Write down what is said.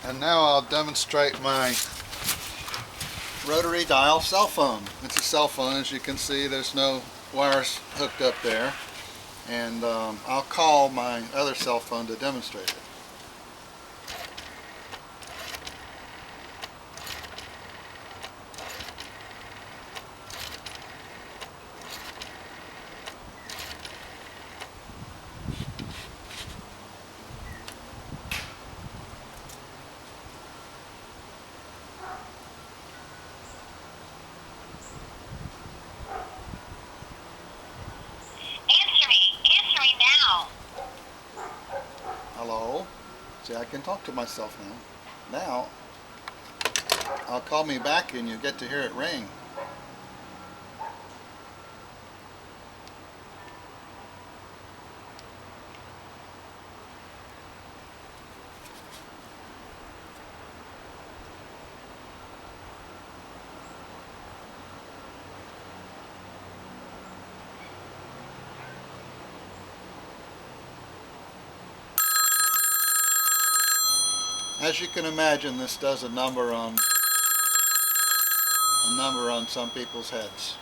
And now I'll demonstrate my Rotary Dial cell phone. It's a cell phone, as you can see. There's no wires hooked up there. And I'll call my other cell phone to demonstrate it. Answer me now. Hello? See, I can talk to myself now. Now, I'll call me back and you get to hear it ring. As you can imagine, this does a number on some people's heads.